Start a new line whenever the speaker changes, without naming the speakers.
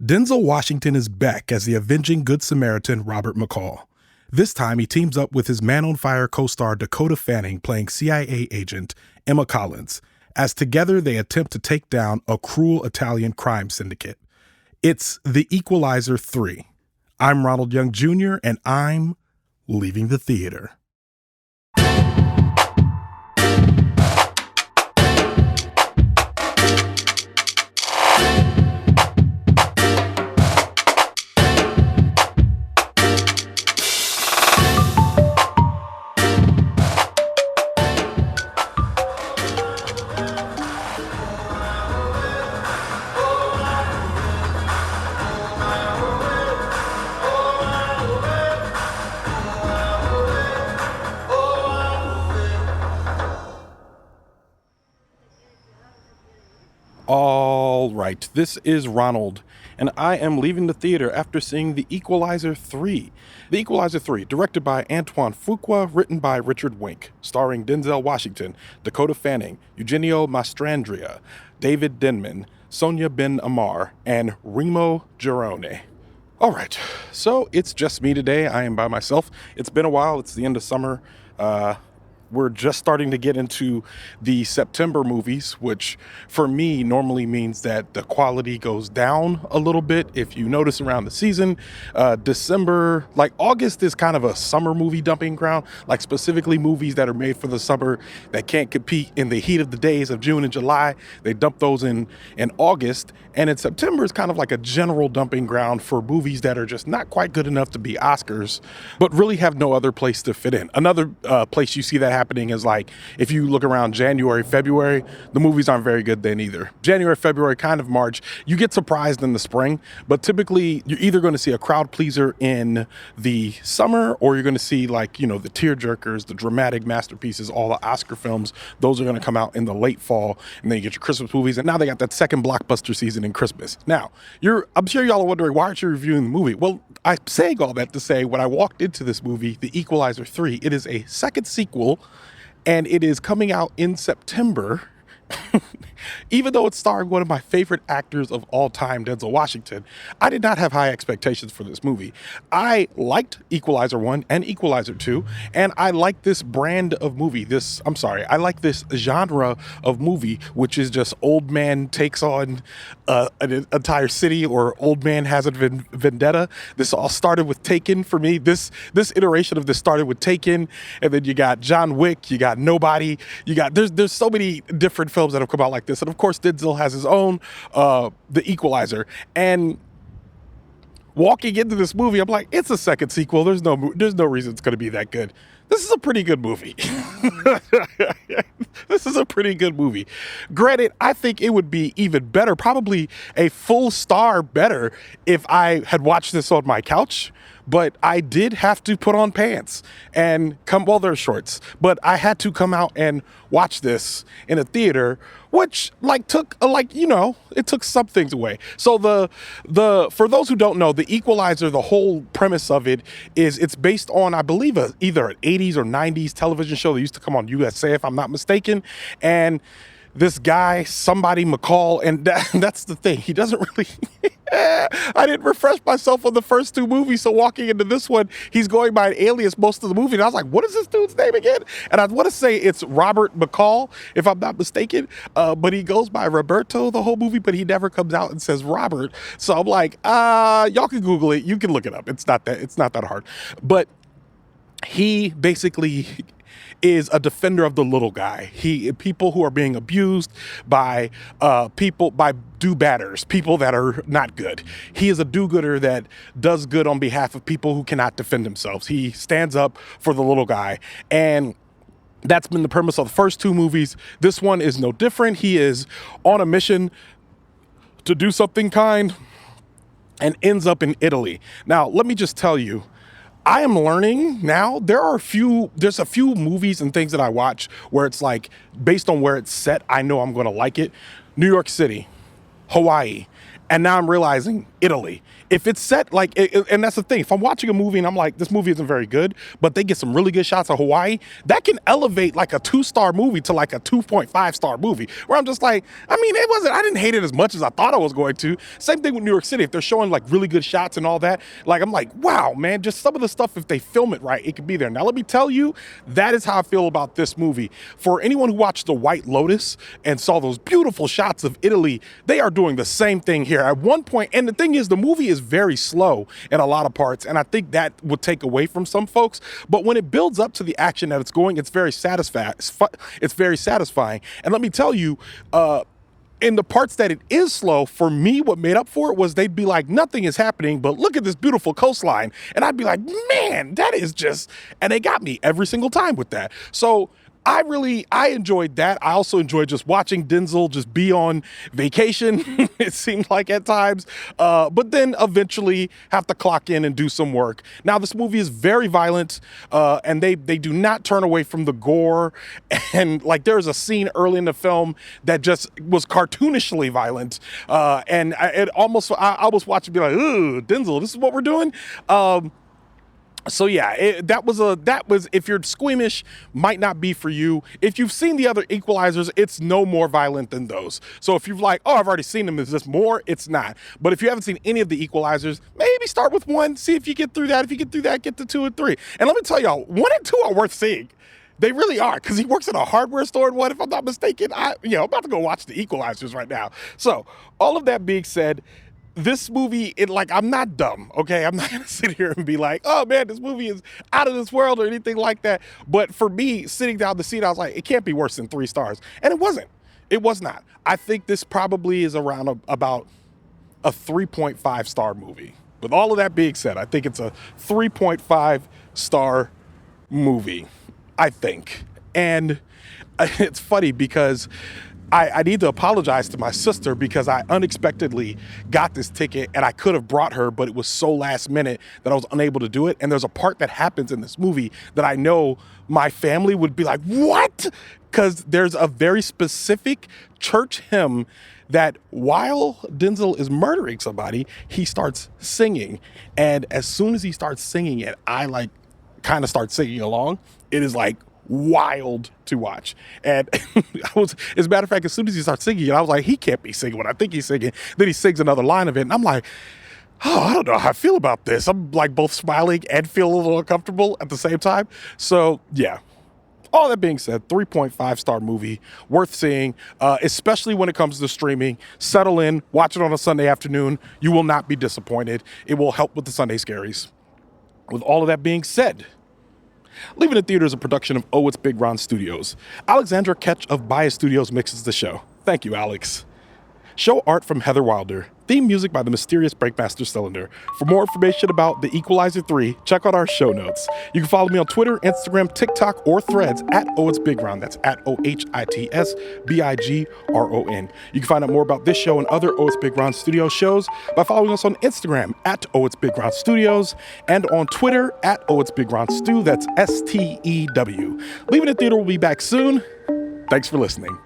Denzel Washington is back as the avenging Good Samaritan Robert McCall. This time, he teams up with his Man on Fire co-star Dakota Fanning playing CIA agent Emma Collins, as together they attempt to take down a cruel Italian crime syndicate. It's The Equalizer III. I'm Ronald Young Jr., and I'm leaving the theater. All right, this is Ronald, and I am leaving the theater after seeing The Equalizer III. The Equalizer III, directed by Antoin Fuqua, written by Richard Wenk, starring Denzel Washington, Dakota Fanning, Eugenio Mastrandrea, David Denman, Sonia Ammar, and Remo Girone. All right, so it's just me today. I am by myself. It's been a while. It's the end of summer. We're just starting to get into the September movies, which for me normally means that the quality goes down a little bit. If you notice around the season, December, like August is kind of a summer movie dumping ground, like specifically movies that are made for the summer that can't compete in the heat of the days of June and July. They dump those in August. And in September is kind of like a general dumping ground for movies that are just not quite good enough to be Oscars, but really have no other place to fit in. Another place you see that happening is like if you look around January, February, the movies aren't very good then either. January, February, kind of March, you get surprised in the spring, but typically you're either going to see a crowd pleaser in the summer or you're going to see like, you know, the tearjerkers, the dramatic masterpieces, all the Oscar films. Those are going to come out in the late fall, and then you get your Christmas movies, and now they got that second blockbuster season in Christmas. Now, I'm sure y'all are wondering, why aren't you reviewing the movie? Well, I'm saying all that to say, when I walked into this movie, The Equalizer 3, it is a second sequel, and it is coming out in September. Even though it's starring one of my favorite actors of all time, Denzel Washington, I did not have high expectations for this movie. I liked Equalizer 1 and Equalizer 2, and I like this brand of movie. I like this genre of movie, which is just old man takes on an entire city, or old man has a vendetta. This all started with Taken for me. This iteration of this started with Taken, and then you got John Wick, you got Nobody, there's so many different films that have come out like this. And of course, Denzel has his own, The Equalizer. And walking into this movie, I'm like, it's a second sequel. There's no reason it's going to be that good. This is a pretty good movie. This is a pretty good movie. Granted, I think it would be even better, probably a full star better, if I had watched this on my couch. But I did have to put on pants and they're shorts, but I had to come out and watch this in a theater, which it took some things away. So for those who don't know, The Equalizer, the whole premise of it is it's based on, I believe, either an 80s or 90s television show that used to come on USA, if I'm not mistaken. And this guy, somebody McCall, and that's the thing. He doesn't really... I didn't refresh myself on the first two movies, so walking into this one, he's going by an alias most of the movie, and I was like, what is this dude's name again? And I want to say it's Robert McCall, if I'm not mistaken, but he goes by Roberto the whole movie, but he never comes out and says Robert. So I'm like, y'all can Google it. You can look it up. It's not that hard. But he basically is a defender of the little guy. People who are being abused by do-badders, people that are not good. He is a do-gooder that does good on behalf of people who cannot defend themselves. He stands up for the little guy, and that's been the premise of the first two movies. This one is no different. He is on a mission to do something kind and ends up in Italy. Now, let me just tell you, I am learning now. There's a few movies and things that I watch where it's like, based on where it's set, I know I'm going to like it. New York City, Hawaii, And now I'm realizing Italy. If it's set like, and that's the thing, if I'm watching a movie and I'm like, this movie isn't very good, but they get some really good shots of Hawaii, that can elevate like a 2-star movie to like a 2.5-star movie, where I'm just like, I mean, I didn't hate it as much as I thought I was going to. Same thing with New York City. If they're showing like really good shots and all that, like, I'm like, wow, man, just some of the stuff, if they film it right, it could be there. Now, let me tell you, that is how I feel about this movie. For anyone who watched The White Lotus and saw those beautiful shots of Italy, they are doing the same thing here. At one point, and the thing is, the movie is very slow in a lot of parts, and I think that would take away from some folks. But when it builds up to the action that it's going, it's very satisfying. It's very satisfying. And let me tell you, in the parts that it is slow, for me, what made up for it was they'd be like, nothing is happening, but look at this beautiful coastline. And I'd be like, man, that is just, and they got me every single time with that. So I enjoyed that. I also enjoyed just watching Denzel just be on vacation, it seemed like at times, but then eventually have to clock in and do some work. Now, this movie is very violent, and they do not turn away from the gore. And like, there's a scene early in the film that just was cartoonishly violent, and I was watching, be like, ooh, Denzel, this is what we're doing. So yeah, that was, if you're squeamish, might not be for you. If you've seen the other Equalizers, it's no more violent than those. So if you've like, oh, I've already seen them, is this more? It's not. But if you haven't seen any of the Equalizers, maybe start with 1, see if you get through that. If you get through that, get to 2 and 3. And let me tell y'all, 1 and 2 are worth seeing. They really are, because he works at a hardware store in 1, if I'm not mistaken. I'm about to go watch the Equalizers right now. So all of that being said, this movie, I'm not dumb, okay? I'm not gonna sit here and be like, oh man, this movie is out of this world or anything like that. But for me, sitting down the seat, I was like, it can't be worse than 3 stars. And it wasn't. It was not. I think this probably is around about a 3.5-star movie. With all of that being said, I think it's a 3.5-star movie, I think. And it's funny because I need to apologize to my sister, because I unexpectedly got this ticket and I could have brought her, but it was so last minute that I was unable to do it. And there's a part that happens in this movie that I know my family would be like, what? Because there's a very specific church hymn that while Denzel is murdering somebody, he starts singing. And as soon as he starts singing it, I kind of start singing along. It is like wild to watch. And as a matter of fact, as soon as he starts singing it, I was like, he can't be singing what I think he's singing. Then he sings another line of it, and I'm like, oh, I don't know how I feel about this. I'm like both smiling and feel a little uncomfortable at the same time. So yeah, all that being said, 3.5-star movie, worth seeing, especially when it comes to streaming. Settle in, watch it on a Sunday afternoon. You will not be disappointed. It will help with the Sunday scaries. With all of that being said, Leaving the Theater is a production of Oh, It's Big Ron Studios. Alexandra Ketch of Bias Studios mixes the show. Thank you, Alex. Show art from Heather Wilder. Theme music by the mysterious Breakmaster Cylinder. For more information about The Equalizer 3, check out our show notes. You can follow me on Twitter, Instagram, TikTok, or Threads at Oh It's Big Ron. That's at OHITSBIGRON. You can find out more about this show and other Oh It's Big Ron Studios shows by following us on Instagram at Oh It's Big Ron Studios and on Twitter at Oh It's Big Ron Stew. That's STEW. Leaving the Theater will be back soon. Thanks for listening.